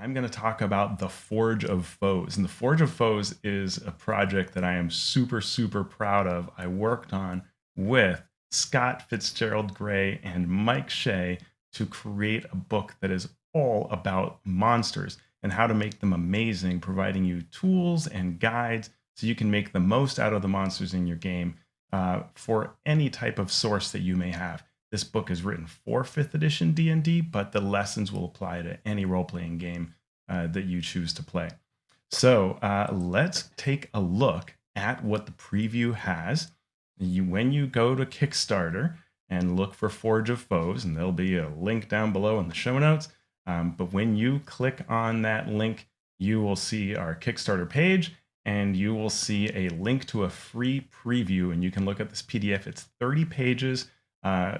I'm going to talk about the Forge of Foes. And the Forge of Foes is a project that I am super, super proud of. I worked on with Scott Fitzgerald Gray and Mike Shea to create a book that is all about monsters and how to make them amazing, providing you tools and guides so you can make the most out of the monsters in your game for any type of source that you may have. This book is written for 5th edition D&D, but the lessons will apply to any role-playing game that you choose to play. So let's take a look at what the preview has. When you go to Kickstarter and look for Forge of Foes, and there'll be a link down below in the show notes, but when you click on that link, you will see our Kickstarter page, and you will see a link to a free preview, and you can look at this PDF. It's 30 pages.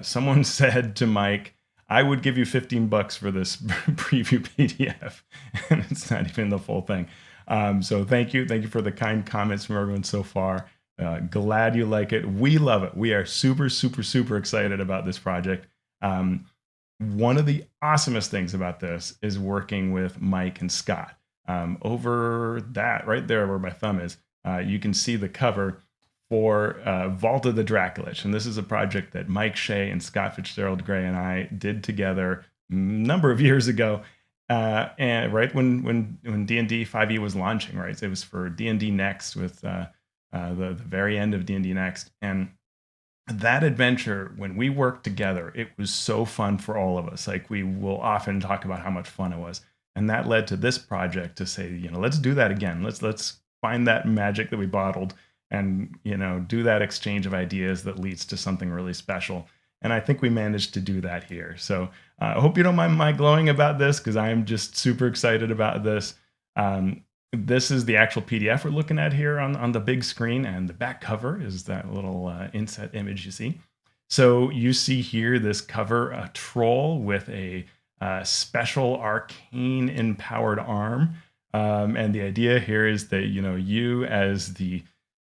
Someone said to Mike, I would give you $15 for this preview PDF, and it's not even the full thing. So thank you for the kind comments from everyone so far. Glad you like it. We love it. We are super, super, super excited about this project. One of the awesomest things about this is working with Mike and Scott. Over that, right there where my thumb is, you can see the cover for Vault of the Draculich. And this is a project that Mike Shea and Scott Fitzgerald Gray and I did together a number of years ago. And right when D&D 5e was launching, right? It was for D&D Next with the very end of D&D Next. And that adventure, when we worked together, it was so fun for all of us. Like, we will often talk about how much fun it was. And that led to this project to say, let's do that again. Let's find that magic that we bottled and, do that exchange of ideas that leads to something really special. And I think we managed to do that here. So I hope you don't mind my glowing about this, because I am just super excited about this. This is the actual PDF we're looking at here on the big screen, and the back cover is that little inset image you see. So you see here this cover, a troll with a special arcane empowered arm. And the idea here is that, you as the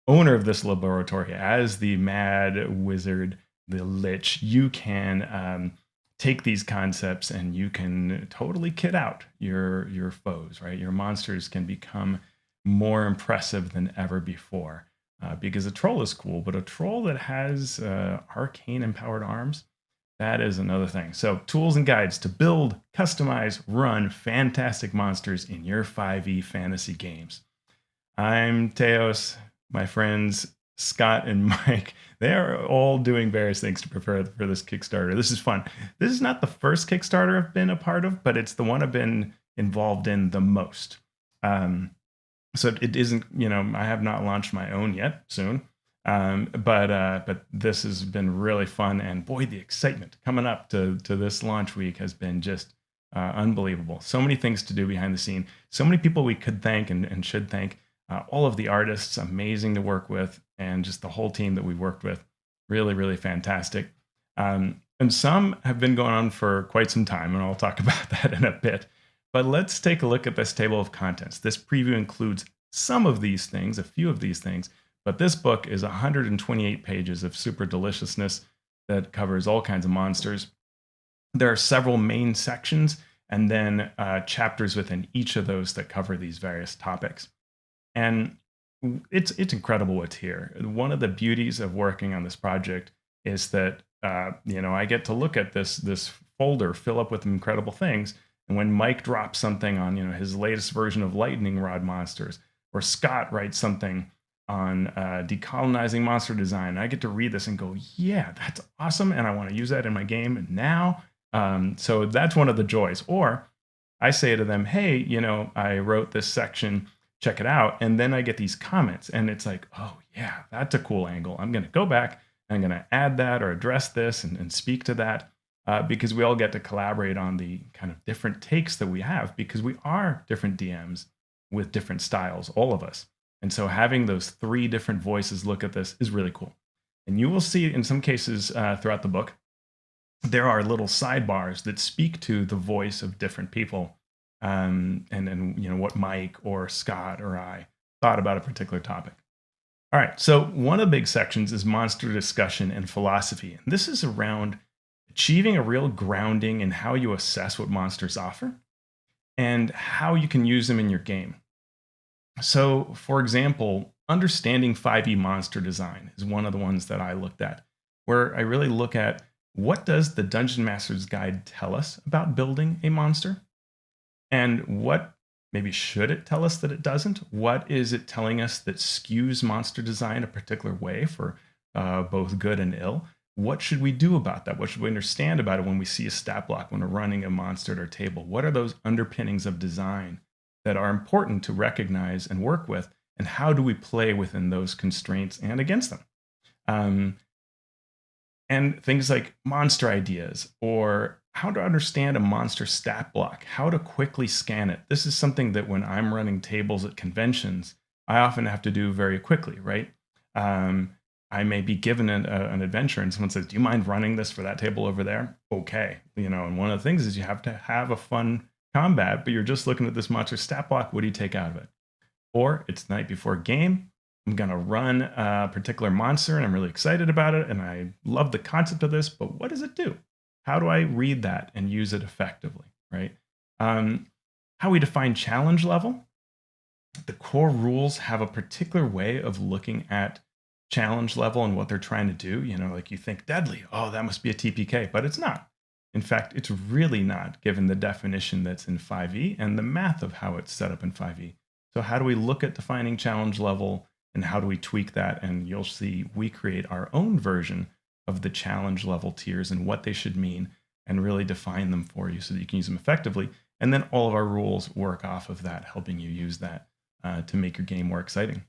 owner of this laboratory, as the mad wizard, the lich, you can take these concepts and you can totally kit out your foes, right? Your monsters can become more impressive than ever before, because a troll is cool, but a troll that has arcane empowered arms, that is another thing. So tools and guides to build, customize, run fantastic monsters in your 5e fantasy games. I'm Teos. My friends Scott and Mike, they are all doing various things to prepare for this Kickstarter. This is fun. This is not the first Kickstarter I've been a part of, but it's the one I've been involved in the most. So it isn't, I have not launched my own yet, soon. But this has been really fun, and boy, the excitement coming up to this launch week has been just unbelievable. So many things to do behind the scene. So many people we could thank and should thank. All of the artists, amazing to work with, and just the whole team that we've worked with, really, really fantastic. And some have been going on for quite some time, and I'll talk about that in a bit. But let's take a look at this table of contents. This preview includes some of these things, a few of these things, but this book is 128 pages of super deliciousness that covers all kinds of monsters. There are several main sections, and then chapters within each of those that cover these various topics. And it's incredible what's here. One of the beauties of working on this project is that I get to look at this folder fill up with incredible things. And when Mike drops something on his latest version of lightning rod monsters, or Scott writes something on decolonizing monster design, I get to read this and go, yeah, that's awesome, and I want to use that in my game now. So that's one of the joys. Or I say to them, hey, I wrote this section, check it out. And then I get these comments, and it's like, oh yeah, that's a cool angle. I'm going to go back and I'm going to add that or address this and speak to that, because we all get to collaborate on the kind of different takes that we have, because we are different DMs with different styles, all of us. And so having those 3 different voices look at this is really cool. And you will see in some cases throughout the book, there are little sidebars that speak to the voice of different people. And what Mike or Scott or I thought about a particular topic. All right, so one of the big sections is monster discussion and philosophy. And this is around achieving a real grounding in how you assess what monsters offer, and how you can use them in your game. So, for example, understanding 5e monster design is one of the ones that I looked at, where I really look at what does the Dungeon Master's Guide tell us about building a monster, and what maybe should it tell us that it doesn't? What is it telling us that skews monster design a particular way for both good and ill? What should we do about that? What should we understand about it when we see a stat block, when we're running a monster at our table? What are those underpinnings of design that are important to recognize and work with? And how do we play within those constraints and against them? Um, and things like monster ideas or how to understand a monster stat block, how to quickly scan it. This is something that when I'm running tables at conventions, I often have to do very quickly, right? Um, I may be given an adventure and someone says, "Do you mind running this for that table over there?" Okay. And one of the things is you have to have a fun combat, but you're just looking at this monster stat block. What do you take out of it? Or it's the night before game. I'm going to run a particular monster and I'm really excited about it. And I love the concept of this, but what does it do? How do I read that and use it effectively? Right? Um, how we define challenge level. The core rules have a particular way of looking at challenge level and what they're trying to do. Like you think deadly, oh, that must be a TPK, but it's not. In fact, it's really not, given the definition that's in 5e and the math of how it's set up in 5e. So how do we look at defining challenge level and how do we tweak that? And you'll see we create our own version of the challenge level tiers and what they should mean and really define them for you so that you can use them effectively. And then all of our rules work off of that, helping you use that to make your game more exciting.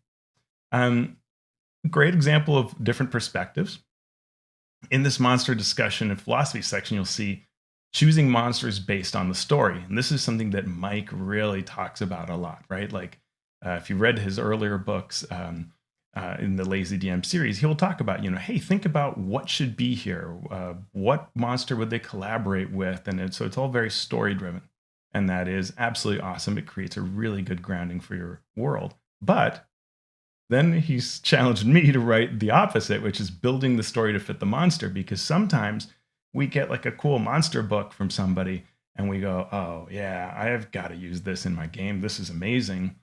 Great example of different perspectives. In this monster discussion and philosophy section, you'll see choosing monsters based on the story. And this is something that Mike really talks about a lot, right? Like if you read his earlier books in the Lazy DM series, he'll talk about, hey, think about what should be here. What monster would they collaborate with? And so it's all very story driven. And that is absolutely awesome. It creates a really good grounding for your world. But then he's challenged me to write the opposite, which is building the story to fit the monster, because sometimes we get like a cool monster book from somebody and we go, oh, yeah, I've got to use this in my game. This is amazing.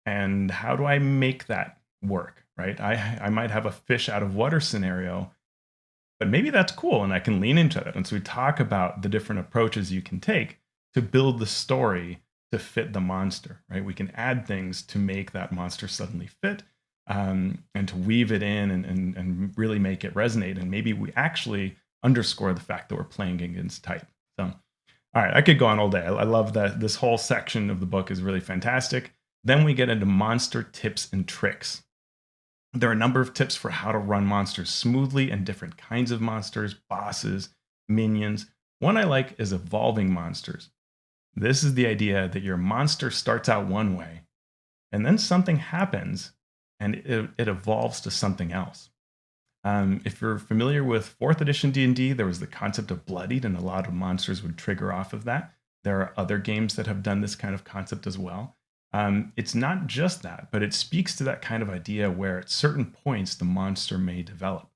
And how do I make that work, right? I might have a fish out of water scenario, but maybe that's cool and I can lean into it. And so we talk about the different approaches you can take to build the story to fit the monster, right? We can add things to make that monster suddenly fit. And to weave it in and really make it resonate. And maybe we actually underscore the fact that we're playing against type. So, all right, I could go on all day. I love that this whole section of the book is really fantastic. Then we get into monster tips and tricks. There are a number of tips for how to run monsters smoothly and different kinds of monsters, bosses, minions. One I like is evolving monsters. This is the idea that your monster starts out one way, and then something happens and it evolves to something else. If you're familiar with 4th edition D&D, there was the concept of bloodied, and a lot of monsters would trigger off of that. There are other games that have done this kind of concept as well. It's not just that, but it speaks to that kind of idea where at certain points the monster may develop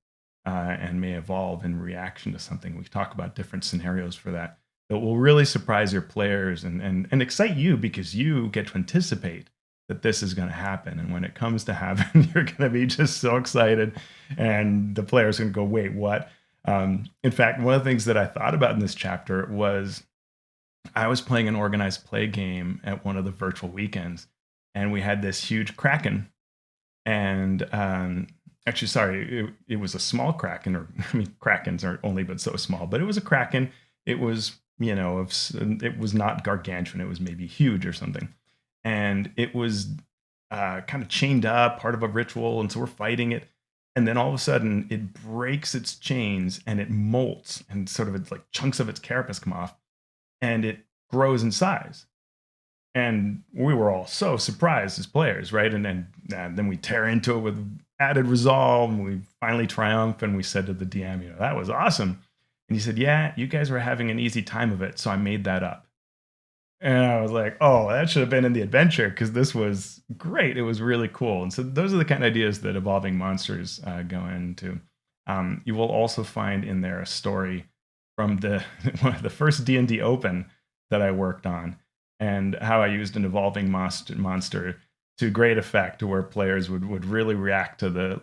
and may evolve in reaction to something. We talk about different scenarios for that will really surprise your players and excite you because you get to anticipate that this is going to happen. And when it comes to happen, you're going to be just so excited. And the player's going to go, wait, what? In fact, one of the things that I thought about in this chapter was I was playing an organized play game at one of the virtual weekends, and we had this huge kraken. And actually, sorry, it was a small kraken, or I mean, krakens are only but so small, but it was a kraken. It was, it was not gargantuan. It was maybe huge or something. And it was kind of chained up, part of a ritual. And so we're fighting it. And then all of a sudden it breaks its chains and it molts, and sort of it's like chunks of its carapace come off and it grows in size. And we were all so surprised as players, right? And then we tear into it with added resolve, and we finally triumph. And we said to the DM, that was awesome. And he said, yeah, you guys were having an easy time of it, so I made that up. And I was like, oh, that should have been in the adventure, because this was great. It was really cool. And so those are the kind of ideas that evolving monsters go into. You will also find in there a story from the first D&D Open that I worked on. and how I used an evolving monster to great effect, to where players would really react to the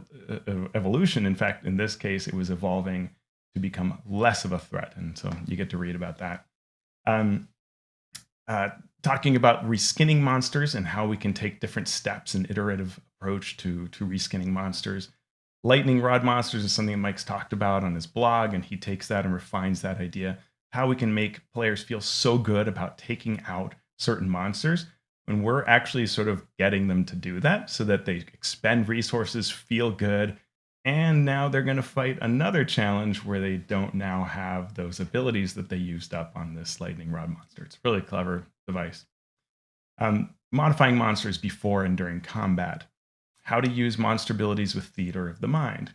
evolution. In fact, in this case, it was evolving to become less of a threat. And so you get to read about that. Um, uh, Talking about reskinning monsters and how we can take different steps and iterative approach to reskinning monsters. Lightning rod monsters is something that Mike's talked about on his blog, and he takes that and refines that idea. How we can make players feel so good about taking out certain monsters when we're actually sort of getting them to do that so that they expend resources, feel good, and now they're going to fight another challenge where they don't now have those abilities that they used up on this lightning rod monster. It's a really clever device. Modifying monsters before and during combat. How to use monster abilities with theater of the mind.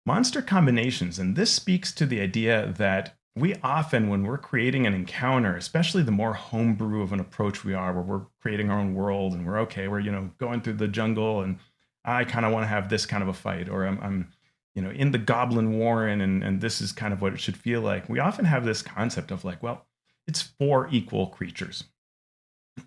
Monster combinations, and this speaks to the idea that we often, when we're creating an encounter, especially the more homebrew of an approach we are, where we're creating our own world and we're okay, we're going through the jungle and I kind of want to have this kind of a fight, or I'm in the Goblin Warren and this is kind of what it should feel like. We often have this concept of like, well, it's 4 equal creatures,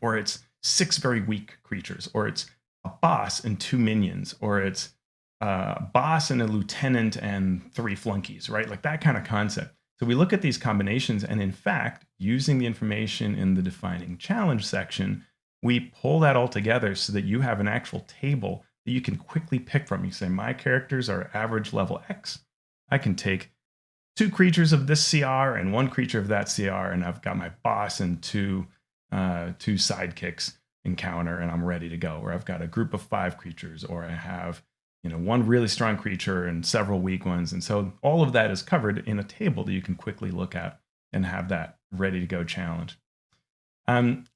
or it's 6 very weak creatures, or it's a boss and 2 minions, or it's a boss and a lieutenant and 3 flunkies, right? Like that kind of concept. So we look at these combinations, and in fact, using the information in the defining challenge section, we pull that all together so that you have an actual table that you can quickly pick from. You say, my characters are average level X. I can take 2 creatures of this CR and 1 creature of that CR, and I've got my boss and 2 sidekicks encounter, and I'm ready to go. Or I've got a group of 5 creatures, or I have 1 really strong creature and several weak ones. And so all of that is covered in a table that you can quickly look at and have that ready to go challenge.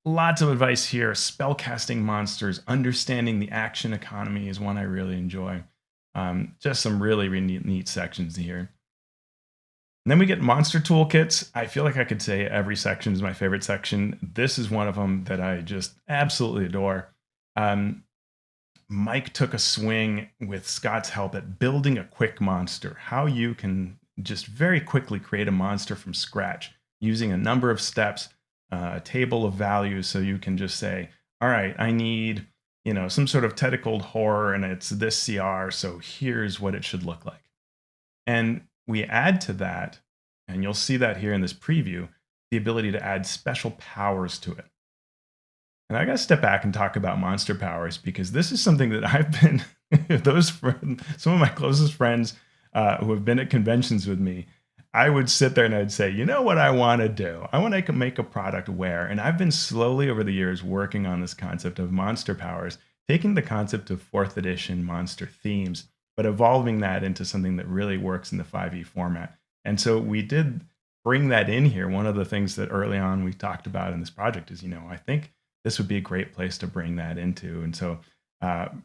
Lots of advice here. Spellcasting monsters, understanding the action economy is one I really enjoy. Just some really neat sections here. And then we get monster toolkits. I feel like I could say every section is my favorite section. This is one of them that I just absolutely adore. Mike took a swing with Scott's help at building a quick monster, how you can just very quickly create a monster from scratch using a number of steps, a table of values. So you can just say, all right, I need, some sort of tentacled horror and it's this CR. So here's what it should look like. And we add to that, and you'll see that here in this preview, the ability to add special powers to it. And I got to step back and talk about monster powers, because this is something that I've been, some of my closest friends who have been at conventions with me, I would sit there and I'd say, you know what I want to do? I want to make a product where, and I've been slowly over the years working on this concept of monster powers, taking the concept of 4th edition monster themes, but evolving that into something that really works in the 5e format. And so we did bring that in here. One of the things that early on we talked about in this project is, I think this would be a great place to bring that into. And so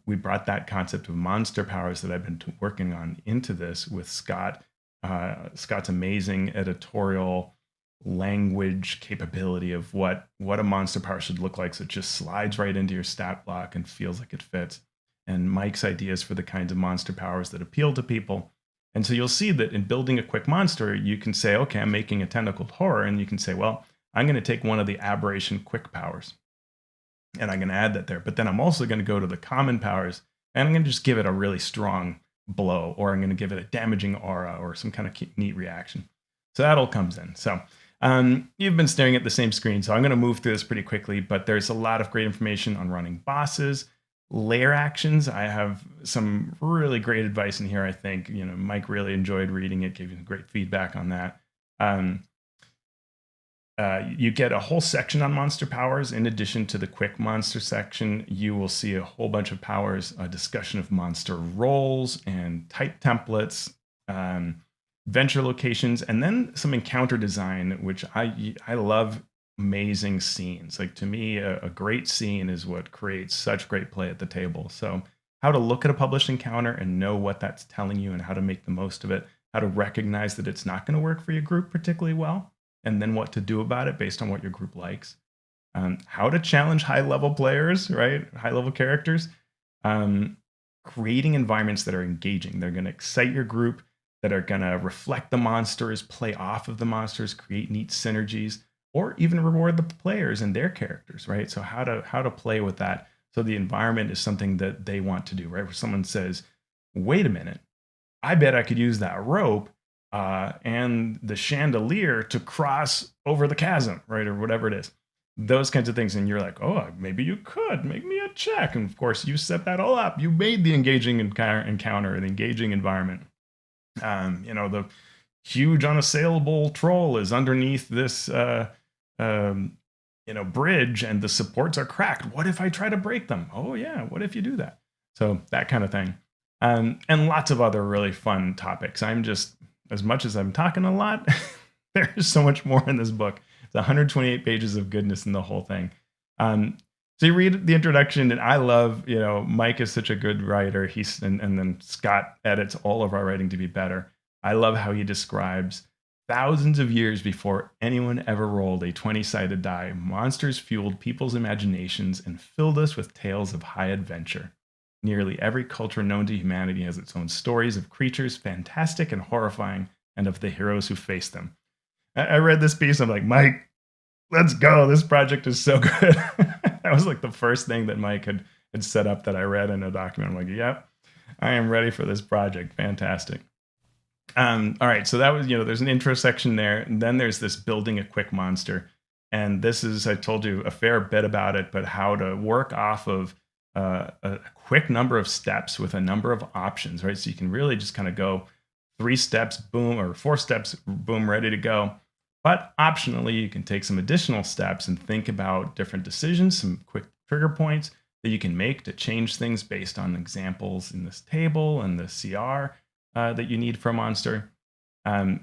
we brought that concept of monster powers that I've been working on into this with Scott. Scott's amazing editorial language capability of what a monster power should look like. So it just slides right into your stat block and feels like it fits. And Mike's ideas for the kinds of monster powers that appeal to people. And so you'll see that in building a quick monster, you can say, okay, I'm making a tentacled horror. And you can say, well, I'm going to take one of the aberration quick powers and I'm going to add that there. But then I'm also going to go to the common powers and I'm going to just give it a really strong blow, or I'm going to give it a damaging aura or some kind of neat reaction. So that all comes in. So you've been staring at the same screen, so I'm going to move through this pretty quickly, but there's a lot of great information on running bosses, layer actions. I have some really great advice in here. I think, Mike really enjoyed reading it, gave you great feedback on that. You get a whole section on monster powers. In addition to the quick monster section, you will see a whole bunch of powers, a discussion of monster roles and type templates, venture locations, and then some encounter design, which I love. Amazing scenes. Like, to me, a great scene is what creates such great play at the table. So how to look at a published encounter and know what that's telling you and how to make the most of it, how to recognize that it's not going to work for your group particularly well, and then what to do about it based on what your group likes. How to challenge high-level players, right? High-level characters. Creating environments that are engaging. They're going to excite your group, that are going to reflect the monsters, play off of the monsters, create neat synergies. or even reward the players and their characters, right? So how to play with that. So the environment is something that they want to do, right? Where someone says, wait a minute, I bet I could use that rope and the chandelier to cross over the chasm, right? Or whatever it is. Those kinds of things. And you're like, oh, maybe you could make me a check. And of course, you set that all up. You made the engaging encounter, the engaging environment. The huge unassailable troll is underneath this bridge and the supports are cracked. What if I try to break them? Oh yeah, what if you do that? So that kind of thing. And lots of other really fun topics. I'm just, as much as I'm talking a lot, there's so much more in this book. It's 128 pages of goodness in the whole thing. So you read the introduction, and I love, Mike is such a good writer. And then Scott edits all of our writing to be better. I love how he describes thousands of years before anyone ever rolled a 20-sided die, monsters fueled people's imaginations and filled us with tales of high adventure. Nearly every culture known to humanity has its own stories of creatures, fantastic and horrifying, and of the heroes who face them. I read this piece, I'm like, Mike, let's go. This project is so good. That was like the first thing that Mike had set up that I read in a document. I'm like, yep, I am ready for this project. Fantastic. All right, so that was, there's an intro section there, and then there's this building a quick monster. And this is, I told you a fair bit about it, but how to work off of a quick number of steps with a number of options, right? So you can really just kind of go 3 steps, boom, or 4 steps, boom, ready to go. But optionally, you can take some additional steps and think about different decisions, some quick trigger points that you can make to change things based on examples in this table and the CR that you need for a monster.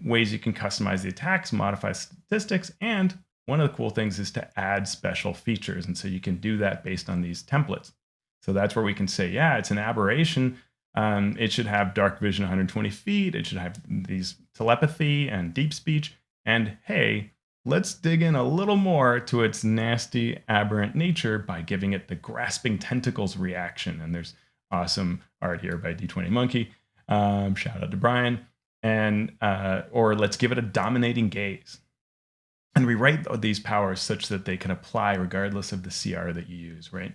Ways you can customize the attacks, modify statistics, and one of the cool things is to add special features. And so you can do that based on these templates. So that's where we can say, yeah, it's an aberration. It should have dark vision 120 feet. It should have these telepathy and deep speech. And hey, let's dig in a little more to its nasty, aberrant nature by giving it the grasping tentacles reaction. And there's awesome art here by D20 Monkey. Shout out to Brian. And or let's give it a dominating gaze. And we write these powers such that they can apply regardless of the CR that you use, right?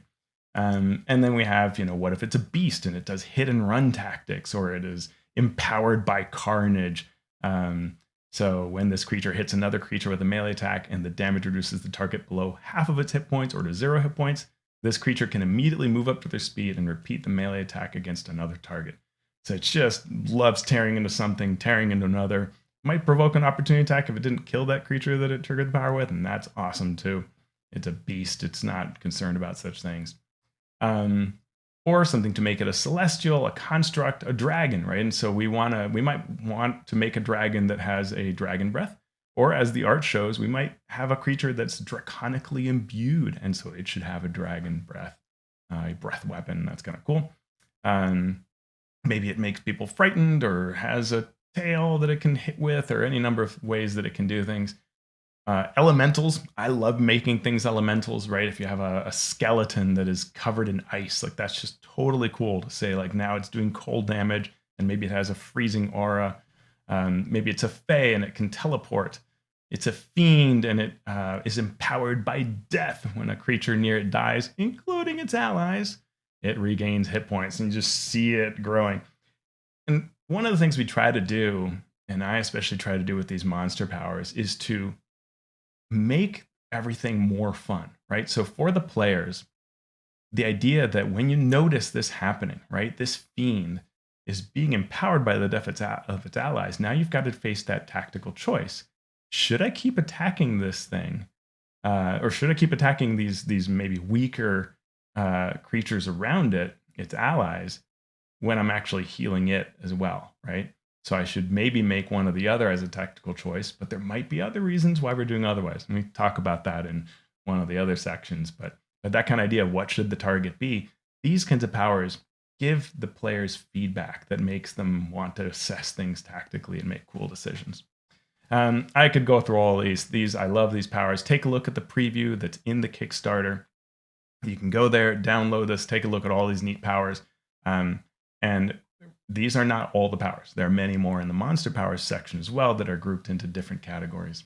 And then we have, what if it's a beast and it does hit and run tactics, or it is empowered by carnage. So when this creature hits another creature with a melee attack and the damage reduces the target below half of its hit points or to 0 hit points, this creature can immediately move up to their speed and repeat the melee attack against another target. So it just loves tearing into something, tearing into another. Might provoke an opportunity attack if it didn't kill that creature that it triggered the power with, and that's awesome too. It's a beast. It's not concerned about such things. Or something to make it a celestial, a construct, a dragon, right? And so we might want to make a dragon that has a dragon breath, or as the art shows, we might have a creature that's draconically imbued, and so it should have a dragon breath, a breath weapon. That's kind of cool. Maybe it makes people frightened, or has a tail that it can hit with, or any number of ways that it can do things. Elementals, I love making things elementals, right? If you have a skeleton that is covered in ice, like that's just totally cool to say, like now it's doing cold damage and maybe it has a freezing aura. Maybe it's a fae and it can teleport. It's a fiend and it is empowered by death. When a creature near it dies, including its allies, it regains hit points, and you just see it growing. And one of the things we try to do, and I especially try to do with these monster powers, is to make everything more fun, right? So for the players, the idea that when you notice this happening, right, this fiend is being empowered by the death of its allies, now you've got to face that tactical choice. Should I keep attacking this thing? Or should I keep attacking these maybe weaker creatures around it, its allies, when I'm actually healing it as well, right? So I should maybe make one or the other as a tactical choice, but there might be other reasons why we're doing otherwise. And we talk about that in one of the other sections, but that kind of idea of what should the target be, these kinds of powers give the players feedback that makes them want to assess things tactically and make cool decisions. I could go through all these. I love these powers. Take a look at the preview that's in the Kickstarter. You can go there, download this, take a look at all these neat powers. And these are not all the powers. There are many more in the monster powers section as well that are grouped into different categories.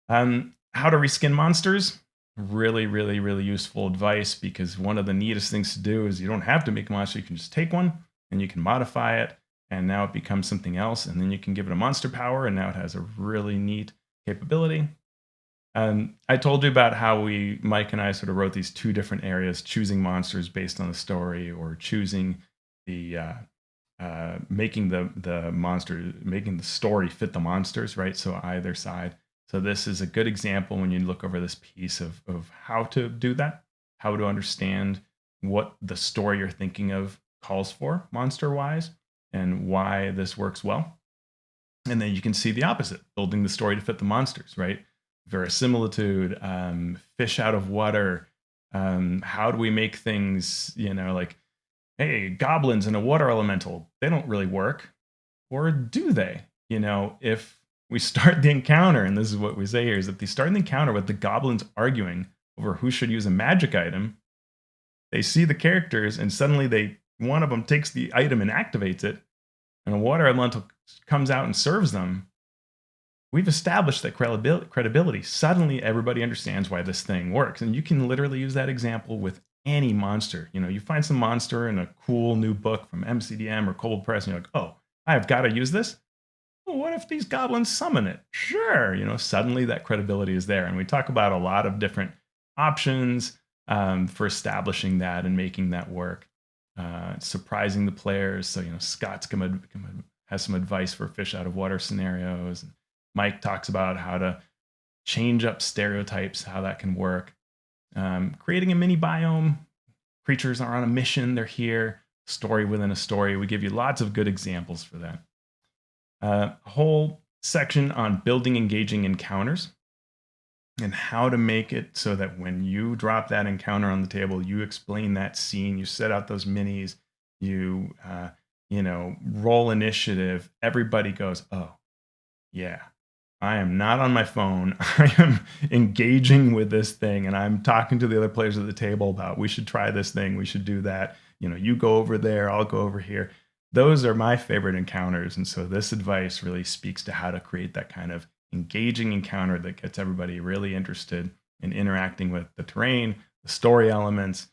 How to reskin monsters. Really, really, really useful advice, because one of the neatest things to do is you don't have to make a monster. You can just take one and you can modify it, and now it becomes something else. And then you can give it a monster power, and now it has a really neat capability. I told you about how Mike and I sort of wrote these two different areas, choosing monsters based on the story, or choosing the making the monster, making the story fit the monsters, right? So either side. So this is a good example when you look over this piece of how to do that, how to understand what the story you're thinking of calls for monster wise, and why this works well. And then you can see the opposite, building the story to fit the monsters, right? Verisimilitude, fish out of water. How do we make things, like, hey, goblins and a water elemental, they don't really work. Or do they? If we start the encounter, and this is what we say here, is that they start the encounter with the goblins arguing over who should use a magic item. They see the characters, and suddenly one of them takes the item and activates it, and a water elemental comes out and serves them. We've established that credibility. Suddenly, everybody understands why this thing works. And you can literally use that example with any monster. You find some monster in a cool new book from MCDM or Cold Press, and you're like, oh, I've got to use this. Well, what if these goblins summon it? Sure. Suddenly that credibility is there. And we talk about a lot of different options for establishing that and making that work. Surprising the players. So, Scott's has some advice for fish out of water scenarios. Mike talks about how to change up stereotypes, how that can work. Creating a mini biome. Creatures are on a mission. They're here. Story within a story. We give you lots of good examples for that. A whole section on building engaging encounters and how to make it so that when you drop that encounter on the table, you explain that scene, you set out those minis, you roll initiative. Everybody goes, oh, yeah, I am not on my phone. I am engaging with this thing, and I'm talking to the other players at the table about, we should try this thing, we should do that. You go over there, I'll go over here. Those are my favorite encounters. And so this advice really speaks to how to create that kind of engaging encounter that gets everybody really interested in interacting with the terrain, the story elements,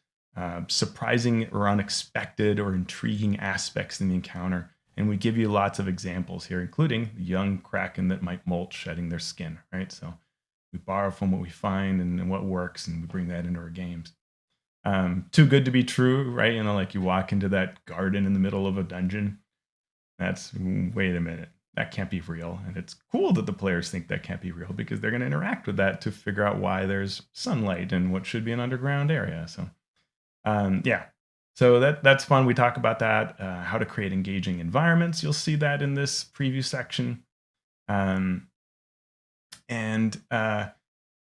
surprising or unexpected or intriguing aspects in the encounter. And we give you lots of examples here, including the young kraken that might molt shedding their skin, right? So we borrow from what we find and what works, and we bring that into our games. Too good to be true, right? Like you walk into that garden in the middle of a dungeon. Wait a minute, that can't be real. And it's cool that the players think that can't be real, because they're going to interact with that to figure out why there's sunlight and what should be an underground area. So, yeah. So that's fun. We talk about that, how to create engaging environments. You'll see that in this preview section.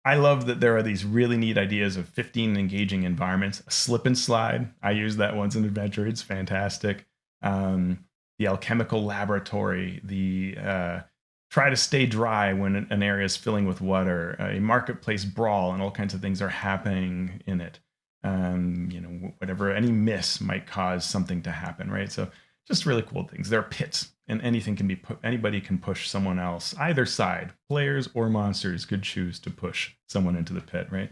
I love that there are these really neat ideas of 15 engaging environments. A slip and slide. I used that once in Adventure. It's fantastic. The alchemical laboratory. The try to stay dry when an area is filling with water. A marketplace brawl, and all kinds of things are happening in it. Whatever, any miss might cause something to happen, right? So just really cool things. There are pits, and anybody can push someone else. Either side, players or monsters, could choose to push someone into the pit, right?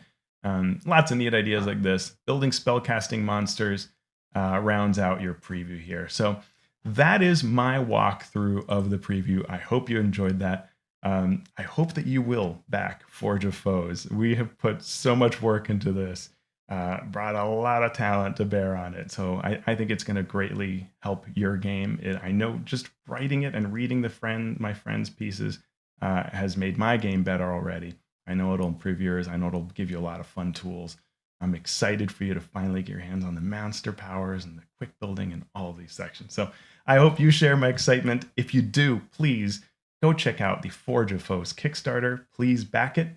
Lots of neat ideas like this. Building spellcasting monsters rounds out your preview here. So that is my walkthrough of the preview. I hope you enjoyed that. I hope that you will back Forge of Foes. We have put so much work into this. Brought a lot of talent to bear on it. So I think it's going to greatly help your game. I know just writing it and reading my friends' pieces has made my game better already. I know it'll improve yours. I know it'll give you a lot of fun tools. I'm excited for you to finally get your hands on the monster powers and the quick building and all of these sections. So I hope you share my excitement. If you do, please go check out the Forge of Foes Kickstarter. Please back it.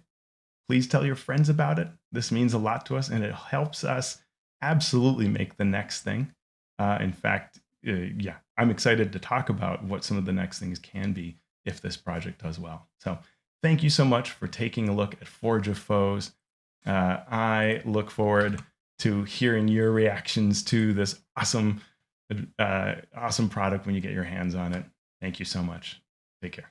Please tell your friends about it. This means a lot to us, and it helps us absolutely make the next thing. In fact, I'm excited to talk about what some of the next things can be if this project does well. So thank you so much for taking a look at Forge of Foes. I look forward to hearing your reactions to this awesome product when you get your hands on it. Thank you so much. Take care.